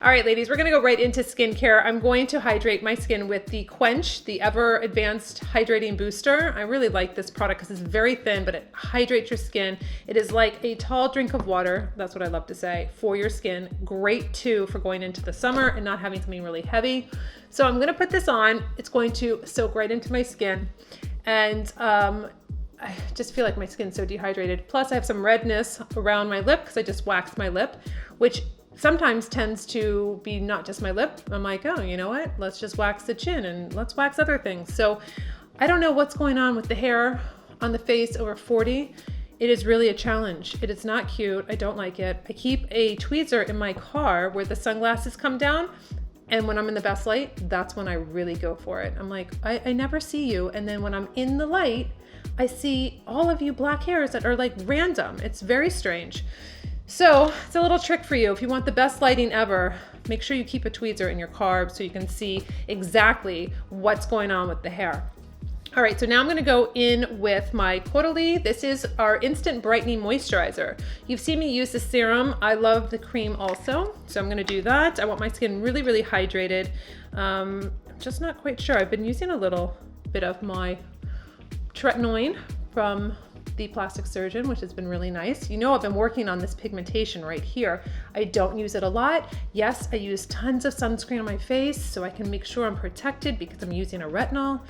All right, ladies, we're gonna go right into skincare. I'm going to hydrate my skin with the Quench, the Ever Advanced Hydrating Booster. I really like this product because it's very thin, but it hydrates your skin. It is like a tall drink of water, that's what I love to say, for your skin. Great too for going into the summer and not having something really heavy. So I'm gonna put this on. It's going to soak right into my skin. And I just feel like my skin's so dehydrated. Plus I have some redness around my lip because I just waxed my lip, which sometimes tends to be not just my lip. I'm like, oh, you know what? Let's just wax the chin and let's wax other things. So I don't know what's going on with the hair on the face over 40. It is really a challenge. It is not cute. I don't like it. I keep a tweezer in my car where the sunglasses come down. And when I'm in the best light, that's when I really go for it. I'm like, I never see you. And then when I'm in the light, I see all of you black hairs that are like random. It's very strange. So it's a little trick for you. If you want the best lighting ever, make sure you keep a tweezer in your car so you can see exactly what's going on with the hair. All right, so now I'm gonna go in with my Caudalie. This is our Instant Brightening Moisturizer. You've seen me use the serum. I love the cream also, so I'm gonna do that. I want my skin really, really hydrated. I'm just not quite sure. I've been using a little bit of my tretinoin from the plastic surgeon, which has been really nice. You know, I've been working on this pigmentation right here. I don't use it a lot. Yes, I use tons of sunscreen on my face so I can make sure I'm protected because I'm using a retinol,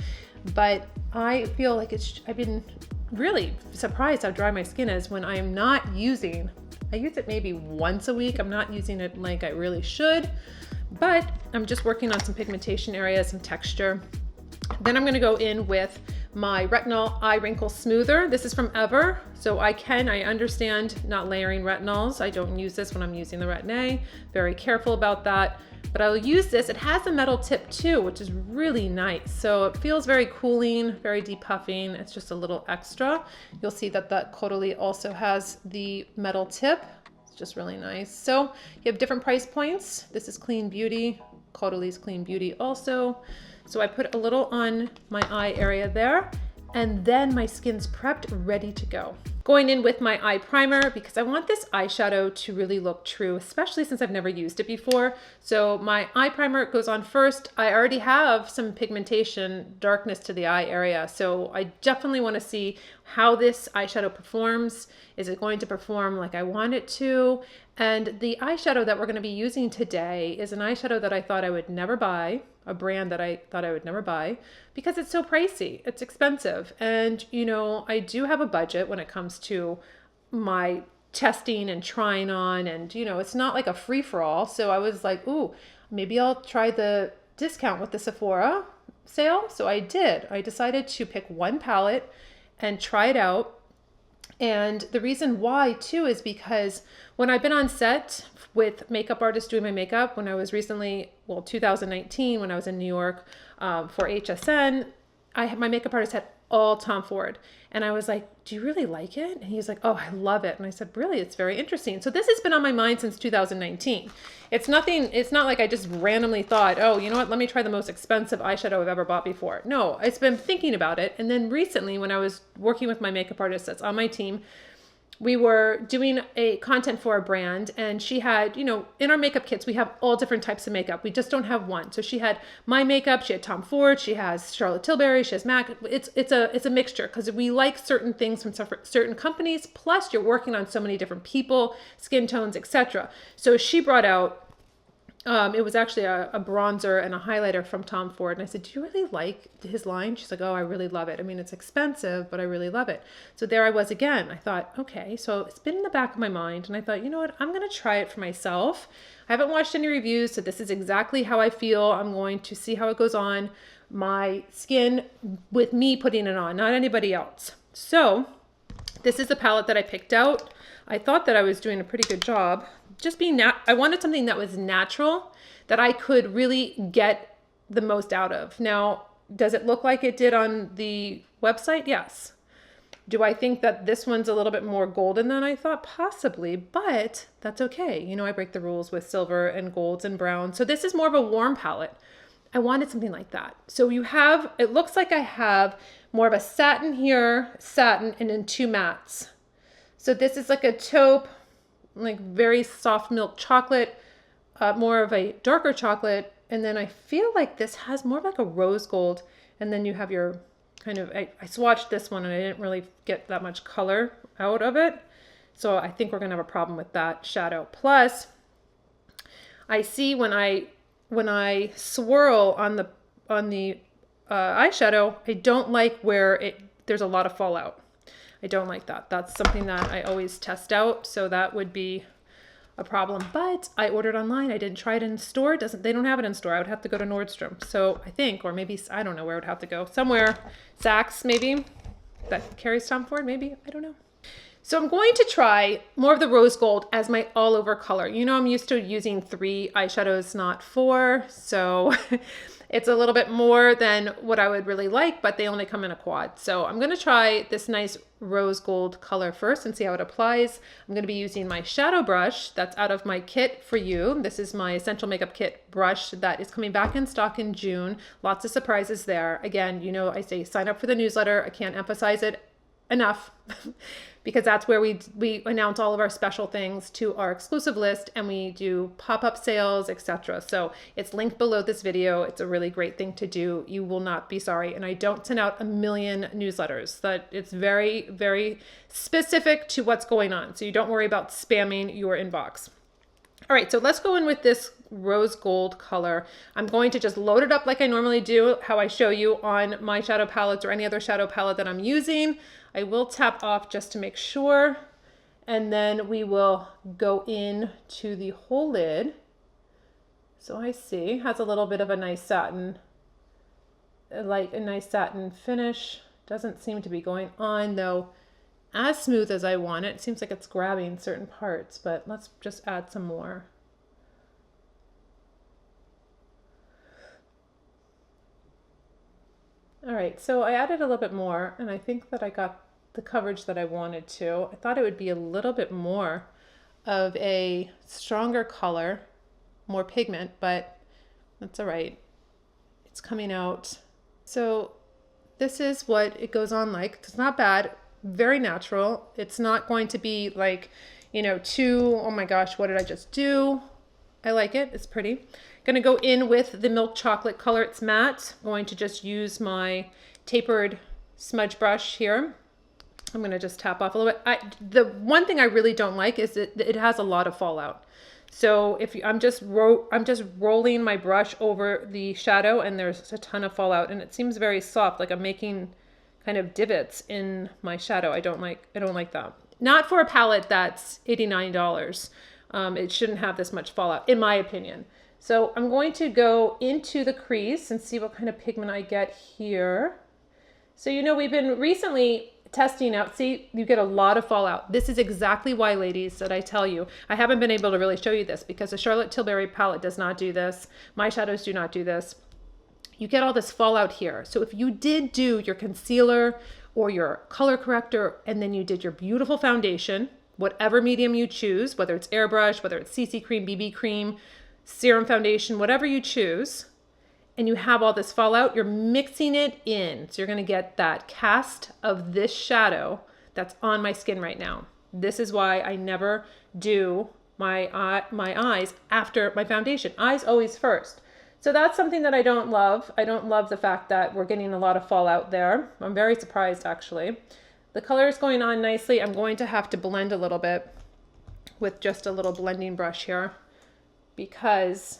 but I feel like I've been really surprised how dry my skin is when I am not using, I use it maybe once a week. I'm not using it like I really should, but I'm just working on some pigmentation areas, some texture. Then I'm gonna go in with my Retinol Eye Wrinkle Smoother. This is from Ever, so I understand not layering retinols. I don't use this when I'm using the Retin-A. Very careful about that, but I'll use this. It has a metal tip too, which is really nice. So it feels very cooling, very depuffing. It's just a little extra. You'll see that the Caudalie also has the metal tip. It's just really nice. So you have different price points. This is Clean Beauty. Caudalie's Clean Beauty also. So I put a little on my eye area there, and then my skin's prepped, ready to go. Going in with my eye primer because I want this eyeshadow to really look true, especially since I've never used it before. So my eye primer goes on first. I already have some pigmentation, darkness to the eye area. So I definitely want to see how this eyeshadow performs. Is it going to perform like I want it to? And the eyeshadow that we're going to be using today is an eyeshadow that I thought I would never buy, a brand that I thought I would never buy because it's so pricey. It's expensive. And, you know, I do have a budget when it comes to my testing and trying on. And, you know, it's not like a free-for-all. So I was like, ooh, maybe I'll try the discount with the Sephora sale. So I did. I decided to pick one palette and try it out. And the reason why too is because when I've been on set with makeup artists doing my makeup, when I was recently, 2019, when I was in New York for HSN, my makeup artist had all Tom Ford. And I was like, do you really like it? And he was like, oh, I love it. And I said, really, it's very interesting. So this has been on my mind since 2019. It's not like I just randomly thought, oh, you know what, let me try the most expensive eyeshadow I've ever bought before. No, it's been thinking about it. And then recently when I was working with my makeup artist that's on my team, we were doing a content for a brand, and she had, you know, in our makeup kits, we have all different types of makeup. We just don't have one. So she had my makeup, she had Tom Ford, she has Charlotte Tilbury, she has MAC. It's a mixture because we like certain things from certain companies. Plus you're working on so many different people, skin tones, etc. So she brought out, it was actually a bronzer and a highlighter from Tom Ford. And I said, do you really like his line? She's like, oh, I really love it. I mean, it's expensive, but I really love it. So there I was again. I thought, okay, so it's been in the back of my mind. And I thought, you know what? I'm going to try it for myself. I haven't watched any reviews, so this is exactly how I feel. I'm going to see how it goes on my skin with me putting it on, not anybody else. So this is the palette that I picked out. I thought that I was doing a pretty good job. I wanted something that was natural, that I could really get the most out of. Now, does it look like it did on the website? Yes. Do I think that this one's a little bit more golden than I thought? Possibly, but that's okay. You know, I break the rules with silver and golds and browns. So this is more of a warm palette. I wanted something like that. So it looks like I have more of a satin here, satin, and then two mattes. So this is like a taupe, like very soft milk chocolate, more of a darker chocolate. And then I feel like this has more of like a rose gold. And then you have your kind of, I swatched this one and I didn't really get that much color out of it. So I think we're gonna have a problem with that shadow. Plus, I see when I swirl on the eyeshadow, I don't like where there's a lot of fallout. I don't like that. That's something that I always test out. So that would be a problem. But I ordered online. I didn't try it in store. They don't have it in store. I would have to go to Nordstrom. So I think, or maybe, I don't know where I would have to go. Somewhere, Saks maybe, that carries Tom Ford maybe, I don't know. So I'm going to try more of the rose gold as my all over color. You know, I'm used to using 3 eyeshadows, not 4. So it's a little bit more than what I would really like, but they only come in a quad. So I'm going to try this nice rose gold color first and see how it applies. I'm going to be using my shadow brush that's out of my kit for you. This is my Essential Makeup Kit brush that is coming back in stock in June. Lots of surprises there. Again, you know, I say sign up for the newsletter. I can't emphasize it enough because that's where we announce all of our special things to our exclusive list, and we do pop-up sales, etc. So it's linked below this video. It's a really great thing to do. You will not be sorry. And I don't send out a million newsletters. That it's very, very specific to what's going on. So you don't worry about spamming your inbox. All right, so let's go in with this rose gold color. I'm going to just load it up like I normally do, how I show you on my shadow palettes or any other shadow palette that I'm using. I will tap off just to make sure, and then we will go in to the whole lid. So I see, has a little bit of a nice satin, like a nice satin finish. Doesn't seem to be going on though as smooth as I want it. It seems like it's grabbing certain parts, but let's just add some more. All right, so I added a little bit more, and I think that I got the coverage that I wanted to. I thought it would be a little bit more of a stronger color, more pigment, but that's all right. It's coming out. So this is what it goes on like. It's not bad, very natural. It's not going to be like, you know, too, oh my gosh, what did I just do? I like it, it's pretty. Gonna go in with the milk chocolate color. It's matte. I'm going to just use my tapered smudge brush here. I'm gonna just tap off a little bit. The one thing I really don't like is that it has a lot of fallout. So if I'm just rolling my brush over the shadow, and there's a ton of fallout, and it seems very soft, like I'm making kind of divots in my shadow. I don't like that. Not for a palette that's $89. It shouldn't have this much fallout, in my opinion. So I'm going to go into the crease and see what kind of pigment I get here. So, you know, we've been recently testing out, see, you get a lot of fallout. This is exactly why, ladies, that I tell you, I haven't been able to really show you this because the Charlotte Tilbury palette does not do this. My shadows do not do this. You get all this fallout here. So if you did do your concealer or your color corrector, and then you did your beautiful foundation, whatever medium you choose, whether it's airbrush, whether it's CC cream, BB cream, serum foundation, whatever you choose, and you have all this fallout, you're mixing it in. So you're gonna get that cast of this shadow that's on my skin right now. This is why I never do my eyes after my foundation. Eyes always first. So that's something that I don't love. I don't love the fact that we're getting a lot of fallout there. I'm very surprised, actually. The color is going on nicely. I'm going to have to blend a little bit with just a little blending brush here, because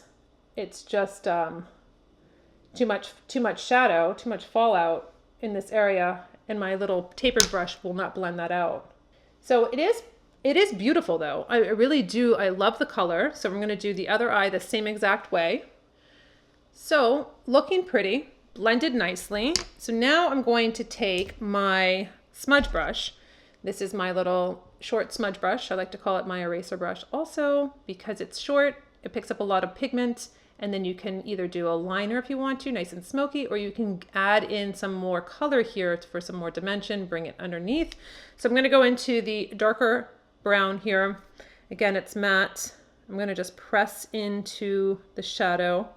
it's just too much shadow, too much fallout in this area, and my little tapered brush will not blend that out. So it is beautiful though. I really do. I love the color. So I'm going to do the other eye the same exact way. So looking pretty, blended nicely. So now I'm going to take my smudge brush. This is my little short smudge brush. I like to call it my eraser brush also because it's short. It picks up a lot of pigment, and then you can either do a liner if you want to, nice and smoky, or you can add in some more color here for some more dimension, bring it underneath. So I'm going to go into the darker brown here. Again, it's matte. I'm going to just press into the shadow,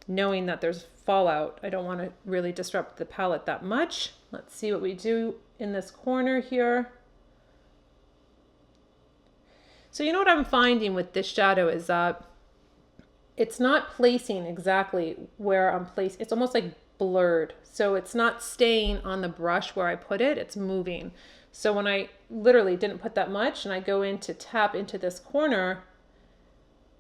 knowing that there's fallout. I don't want to really disrupt the palette that much. Let's see what we do in this corner here. So you know what I'm finding with this shadow is that it's not placing exactly where I'm placed. It's almost like blurred. So it's not staying on the brush where I put it, it's moving. So when I literally didn't put that much and I go in to tap into this corner,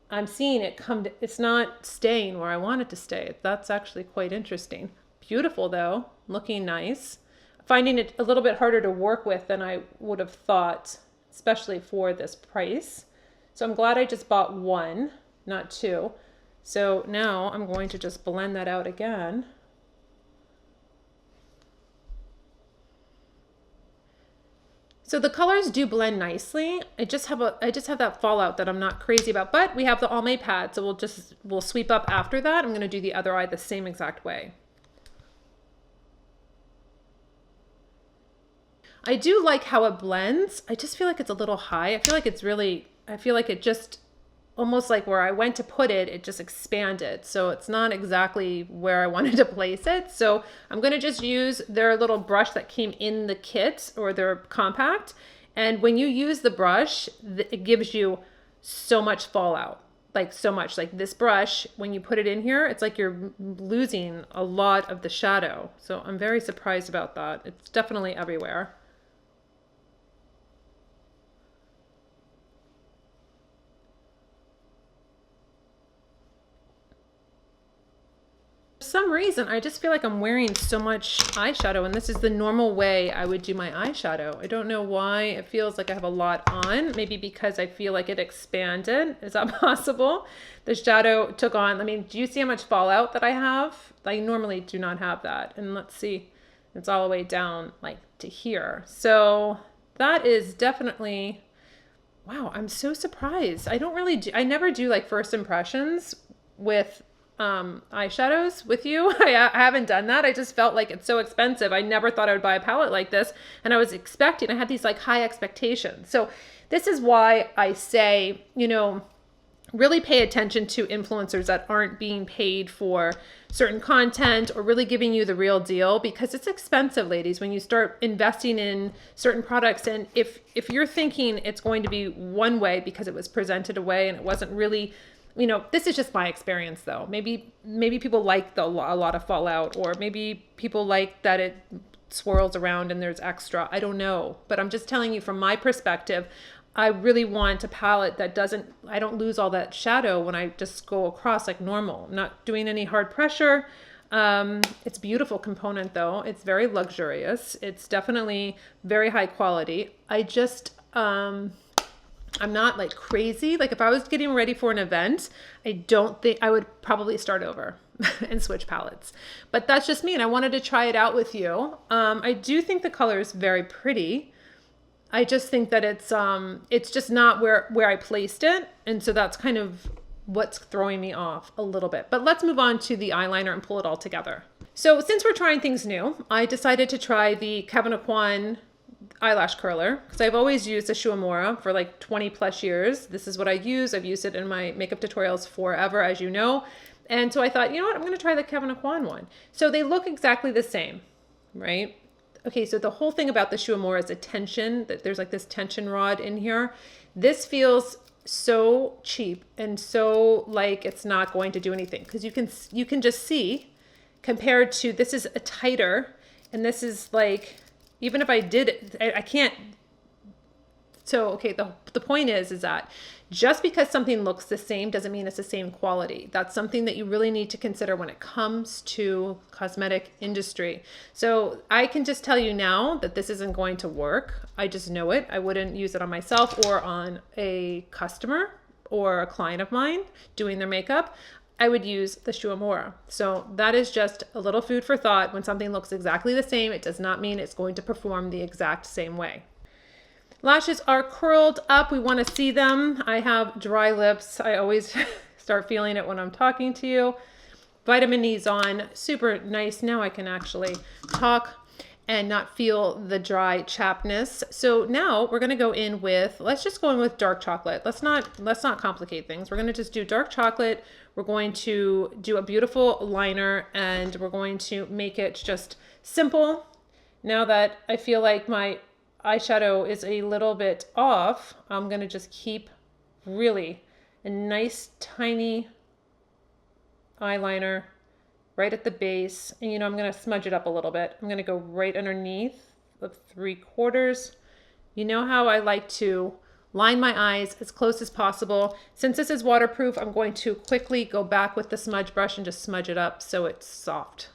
I'm seeing it come, it's not staying where I want it to stay. That's actually quite interesting. Beautiful though, looking nice. Finding it a little bit harder to work with than I would have thought, especially for this price. So I'm glad I just bought one, not two. So now I'm going to just blend that out again. So the colors do blend nicely. I just have that fallout that I'm not crazy about, but we have the All Made pad, so we'll sweep up after that. I'm going to do the other eye the same exact way. I do like how it blends. I just feel like it's a little high. I feel like it just almost like where I went to put it, it just expanded. So it's not exactly where I wanted to place it. So I'm going to just use their little brush that came in the kit, or their compact. And when you use the brush, it gives you so much fallout, like so much. Like this brush, when you put it in here, it's like you're losing a lot of the shadow. So I'm very surprised about that. It's definitely everywhere. For some reason, I just feel like I'm wearing so much eyeshadow, and this is the normal way I would do my eyeshadow. I don't know why it feels like I have a lot on. Maybe because I feel like it expanded. Is that possible? The shadow took on, I mean, do you see how much fallout that I have? I normally do not have that. And let's see, it's all the way down like to here. So that is definitely, wow, I'm so surprised. I never do like first impressions with eyeshadows with you. I haven't done that. I just felt like it's so expensive. I never thought I would buy a palette like this, and I had these like high expectations. So this is why I say, you know, really pay attention to influencers that aren't being paid for certain content or really giving you the real deal, because it's expensive, ladies, when you start investing in certain products. And if you're thinking it's going to be one way because it was presented a way and it wasn't really, you know, this is just my experience though. Maybe people like a lot of fallout, or maybe people like that it swirls around and there's extra. I don't know, but I'm just telling you from my perspective, I really want a palette that I don't lose all that shadow when I just go across like normal. I'm not doing any hard pressure. It's a beautiful component though. It's very luxurious. It's definitely very high quality. I just, I'm not like crazy. Like if I was getting ready for an event, I don't think I would probably start over and switch palettes. But that's just me, and I wanted to try it out with you. I do think the color is very pretty. I just think that it's just not where I placed it. And so that's kind of what's throwing me off a little bit. But let's move on to the eyeliner and pull it all together. So since we're trying things new, I decided to try the Kevyn Aucoin eyelash curler, because I've always used the Shuamura for like 20 plus years. This is what I use. I've used it in my makeup tutorials forever, as you know. And so I thought, you know what, I'm going to try the Kevyn Aucoin one. So they look exactly the same, right? Okay, so the whole thing about the Shuamura is a tension, that there's like this tension rod in here. This feels so cheap and so like it's not going to do anything, because you can just see compared to, this is a tighter, and this is like, even if I did it, I can't. So, okay, the point is that just because something looks the same doesn't mean it's the same quality. That's something that you really need to consider when it comes to cosmetic industry. So I can just tell you now that this isn't going to work. I just know it. I wouldn't use it on myself or on a customer or a client of mine doing their makeup. I would use the Shuamura. So that is just a little food for thought. When something looks exactly the same, it does not mean it's going to perform the exact same way. Lashes are curled up. We want to see them. I have dry lips. I always start feeling it when I'm talking to you. Vitamin E's on. Super nice. Now I can actually talk and not feel the dry chappedness. So now we're going to go in with, let's just go in with dark chocolate. Let's not complicate things. We're going to just do dark chocolate. We're going to do a beautiful liner, and we're going to make it just simple. Now that I feel like my eyeshadow is a little bit off, I'm going to just keep really a nice tiny eyeliner right at the base. And you know, I'm gonna smudge it up a little bit. I'm gonna go right underneath of 3/4. You know how I like to line my eyes as close as possible. Since this is waterproof, I'm going to quickly go back with the smudge brush and just smudge it up so it's soft.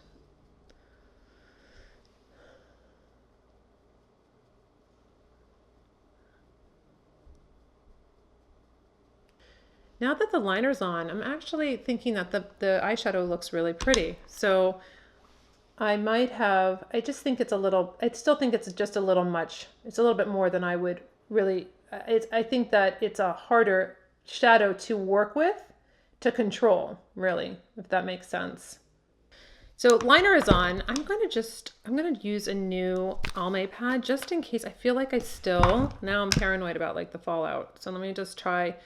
Now that the liner's on, I'm actually thinking that the eyeshadow looks really pretty. So I just think it's a little, I still think it's just a little much. It's a little bit more than I would really, I think that it's a harder shadow to work with, to control, really, if that makes sense. So liner is on. I'm going to use a new Almay pad just in case. I feel like now I'm paranoid about like the fallout. So let me just try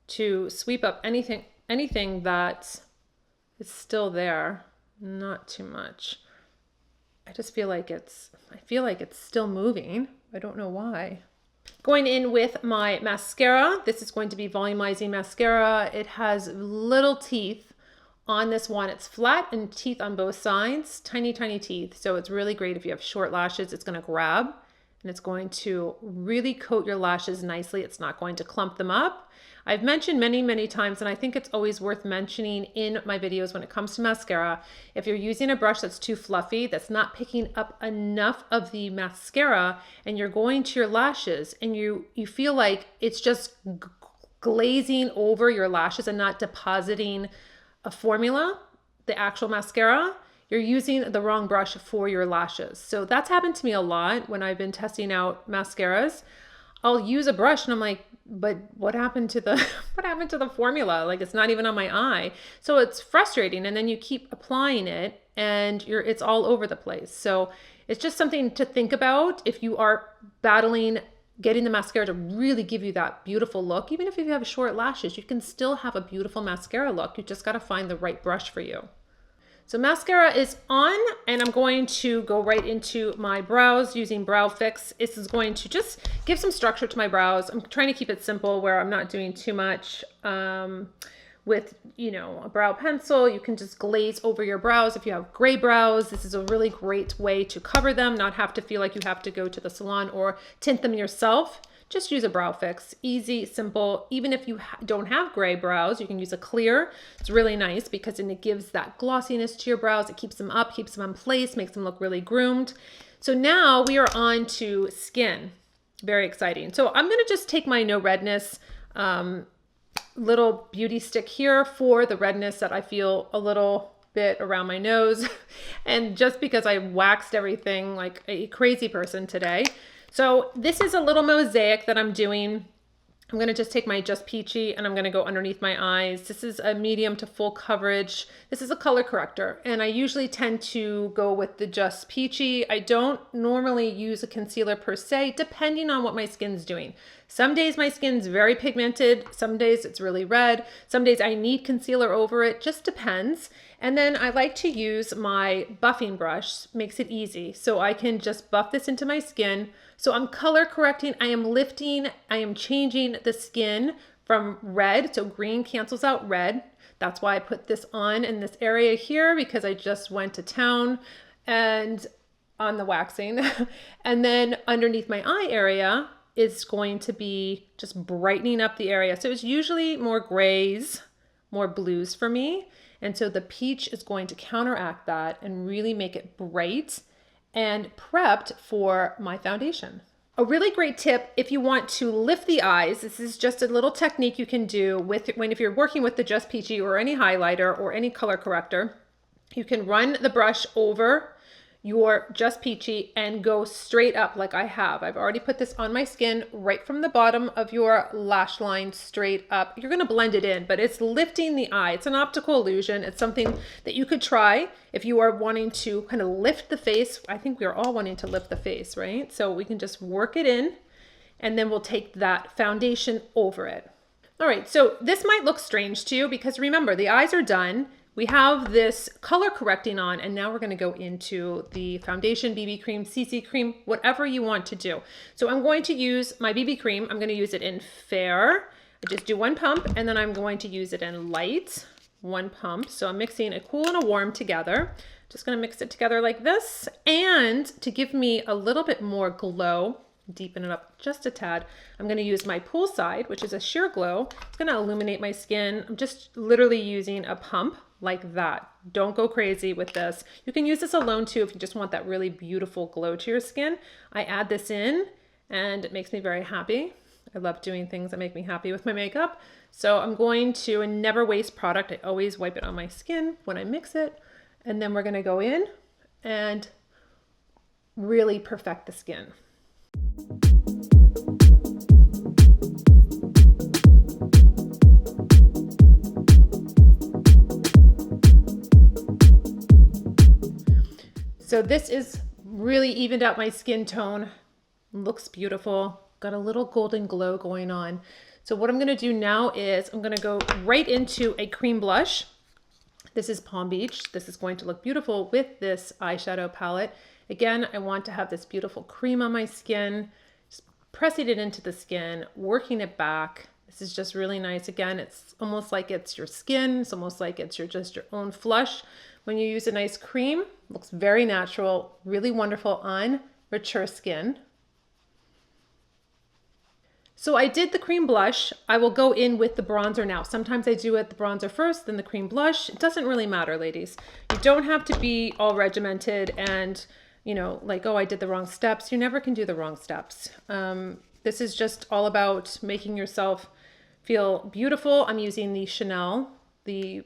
to sweep up anything that is still there. Not too much. I just feel like it's still moving. I don't know why. Going in with my mascara. This is going to be volumizing mascara. It has little teeth on this one. It's flat and teeth on both sides, tiny, tiny teeth. So it's really great if you have short lashes. It's going to grab and it's going to really coat your lashes nicely. It's not going to clump them up. I've mentioned many, many times, and I think it's always worth mentioning in my videos when it comes to mascara, if you're using a brush that's too fluffy, that's not picking up enough of the mascara, and you're going to your lashes and you feel like it's just glazing over your lashes and not depositing a formula, the actual mascara, you're using the wrong brush for your lashes. So that's happened to me a lot when I've been testing out mascaras. I'll use a brush and I'm like, but what happened to the formula? Like it's not even on my eye. So it's frustrating. And then you keep applying it and it's all over the place. So it's just something to think about if you are battling getting the mascara to really give you that beautiful look. Even if you have short lashes, you can still have a beautiful mascara look. You just got to find the right brush for you. So mascara is on, and I'm going to go right into my brows using Brow Fix. This is going to just give some structure to my brows. I'm trying to keep it simple where I'm not doing too much with, a brow pencil. You can just glaze over your brows. If you have gray brows, this is a really great way to cover them, not have to feel like you have to go to the salon or tint them yourself. Just use a Brow Fix. Easy, simple. Even if you don't have gray brows, you can use a clear. It's really nice because then it gives that glossiness to your brows. It keeps them up, keeps them in place, makes them look really groomed. So now we are on to skin. Very exciting. So I'm going to just take my No Redness little beauty stick here for the redness that I feel a little bit around my nose. And just because I waxed everything like a crazy person today. So this is a little mosaic that I'm doing. I'm going to just take my Just Peachy and I'm going to go underneath my eyes. This is a medium to full coverage. This is a color corrector and I usually tend to go with the Just Peachy. I don't normally use a concealer per se, depending on what my skin's doing. Some days my skin's very pigmented. Some days it's really red. Some days I need concealer over it. Just depends. And then I like to use my buffing brush. Makes it easy. So I can just buff this into my skin. So I'm color correcting. I am lifting. I am changing the skin from red. So green cancels out red. That's why I put this on in this area here because I just went to town and on the waxing. And then underneath my eye area, is going to be just brightening up the area. So it's usually more grays, more blues for me. And so the peach is going to counteract that and really make it bright and prepped for my foundation. A really great tip if you want to lift the eyes, this is just a little technique you can do if you're working with the Just Peachy or any highlighter or any color corrector, you can run the brush over your Just Peachy and go straight up like I have. I've already put this on my skin right from the bottom of your lash line straight up. You're gonna blend it in, but it's lifting the eye. It's an optical illusion. It's something that you could try if you are wanting to kind of lift the face. I think we are all wanting to lift the face, right? So we can just work it in and then we'll take that foundation over it. All right, so this might look strange to you because remember, the eyes are done. We have this color correcting on, and now we're going to go into the foundation, BB cream, CC cream, whatever you want to do. So I'm going to use my BB cream. I'm going to use it in fair. I just do one pump, and then I'm going to use it in light. one pump. So I'm mixing a cool and a warm together. Just gonna mix it together like this. And to give me a little bit more glow, deepen it up just a tad, I'm gonna use my Poolside, which is a sheer glow. It's gonna illuminate my skin. I'm just literally using a pump like that. Don't go crazy with this. You can use this alone too if you just want that really beautiful glow to your skin. I add this in and it makes me very happy. I love doing things that make me happy with my makeup. So I'm going to never waste product. I always wipe it on my skin when I mix it. And then we're gonna go in and really perfect the skin. So this is really evened out my skin tone. Looks beautiful. Got a little golden glow going on. So what I'm gonna do now is I'm gonna go right into a cream blush. This is Palm Beach. This is going to look beautiful with this eyeshadow palette. Again, I want to have this beautiful cream on my skin, just pressing it into the skin, working it back. This is just really nice. Again, it's almost like it's your skin. It's almost like it's just your own flush. When you use a nice cream, it looks very natural, really wonderful on mature skin. So I did the cream blush. I will go in with the bronzer now. Sometimes I do it the bronzer first, then the cream blush. It doesn't really matter, ladies. You don't have to be all regimented and, you know, like, oh, I did the wrong steps. You never can do the wrong steps. This is just all about making yourself feel beautiful. I'm using the Chanel, the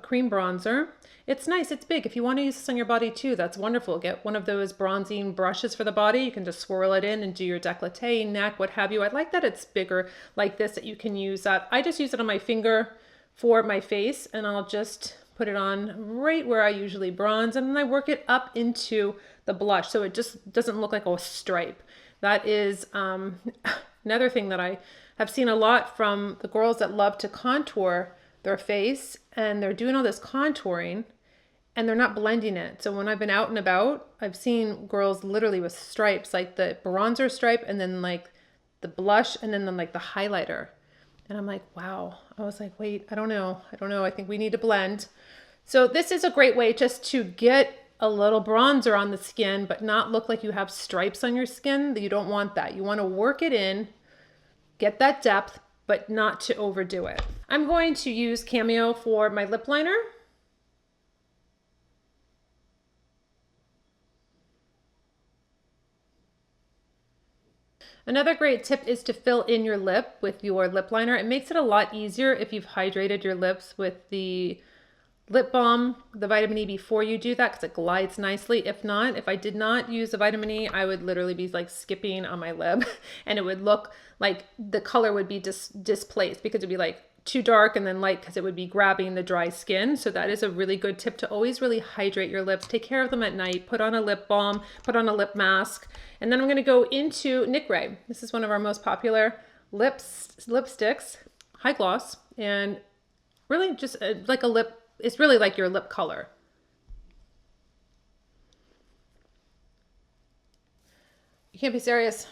cream bronzer. It's nice, it's big. If you want to use this on your body too, that's wonderful. Get one of those bronzing brushes for the body. You can just swirl it in and do your décolleté, neck, what have you. I like that it's bigger like this, that you can use that. I just use it on my finger for my face, and I'll just put it on right where I usually bronze, and then I work it up into the blush so it just doesn't look like a stripe. That is another thing that I have seen a lot from the girls that love to contour their face, and they're doing all this contouring and they're not blending it. So when I've been out and about, I've seen girls literally with stripes, like the bronzer stripe and then like the blush and then like the highlighter. And I'm like, wow. I was like, wait, I don't know. I think we need to blend. So this is a great way just to get a little bronzer on the skin, but not look like you have stripes on your skin. You don't want that. You want to work it in, get that depth, but not to overdo it. I'm going to use Cameo for my lip liner. Another great tip is to fill in your lip with your lip liner. It makes it a lot easier if you've hydrated your lips with the lip balm, the vitamin E before you do that, because it glides nicely. If not, if I did not use the vitamin E, I would literally be like skipping on my lip and it would look like the color would be displaced because it'd be like too dark and then light because it would be grabbing the dry skin. So that is a really good tip to always really hydrate your lips. Take care of them at night. Put on a lip balm, put on a lip mask. And then I'm going to go into Nick Ray. This is one of our most popular lipsticks, high gloss, and really just like a lip. It's really like your lip color. You can't be serious.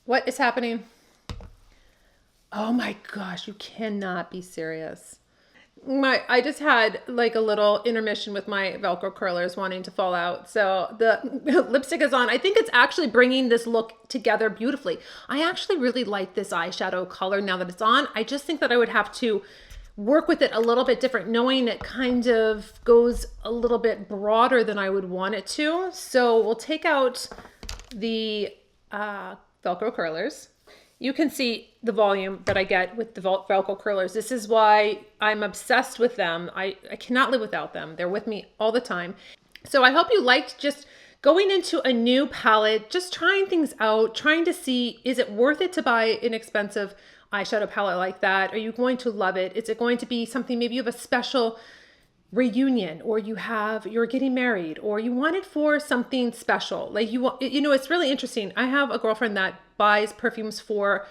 What is happening? Oh my gosh, you cannot be serious. I just had like a little intermission with my Velcro curlers wanting to fall out. So the lipstick is on. I think it's actually bringing this look together beautifully. I actually really like this eyeshadow color now that it's on. I just think that I would have to work with it a little bit different, knowing it kind of goes a little bit broader than I would want it to. So we'll take out the Velcro curlers. You can see the volume that I get with the Velcro curlers. This is why I'm obsessed with them. I cannot live without them. They're with me all the time. So I hope you liked just going into a new palette, just trying things out, trying to see, is it worth it to buy an expensive eyeshadow palette like that? Are you going to love it? Is it going to be something, maybe you have a special reunion, or you're getting married, or you want it for something special. Like you know, it's really interesting. I have a girlfriend that buys perfumes for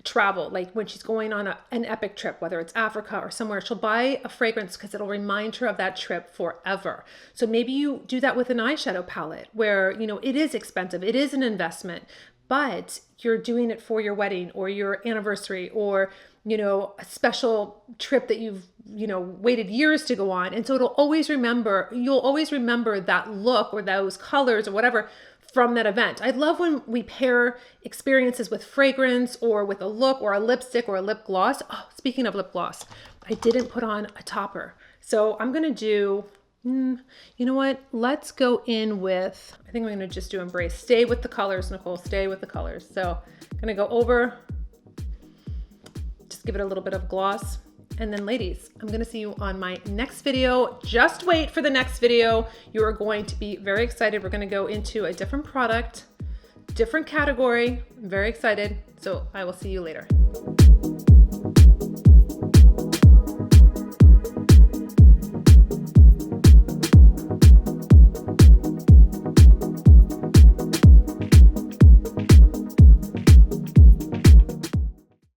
travel, like when she's going on an epic trip, whether it's Africa or somewhere, she'll buy a fragrance because it'll remind her of that trip forever. So maybe you do that with an eyeshadow palette where, you know, it is expensive, it is an investment, but you're doing it for your wedding or your anniversary, or you know, a special trip that you've, you know, waited years to go on. And so you'll always remember that look or those colors or whatever from that event. I love when we pair experiences with fragrance or with a look or a lipstick or a lip gloss. Oh, speaking of lip gloss, I didn't put on a topper. So I'm going to do, you know what? Let's go in with, I think I'm going to just do Embrace. Stay with the colors, Nicole, stay with the colors. So I'm going to go over, just give it a little bit of gloss. And then ladies, I'm gonna see you on my next video. Just wait for the next video. You are going to be very excited. We're gonna go into a different product, different category. I'm very excited. So I will see you later.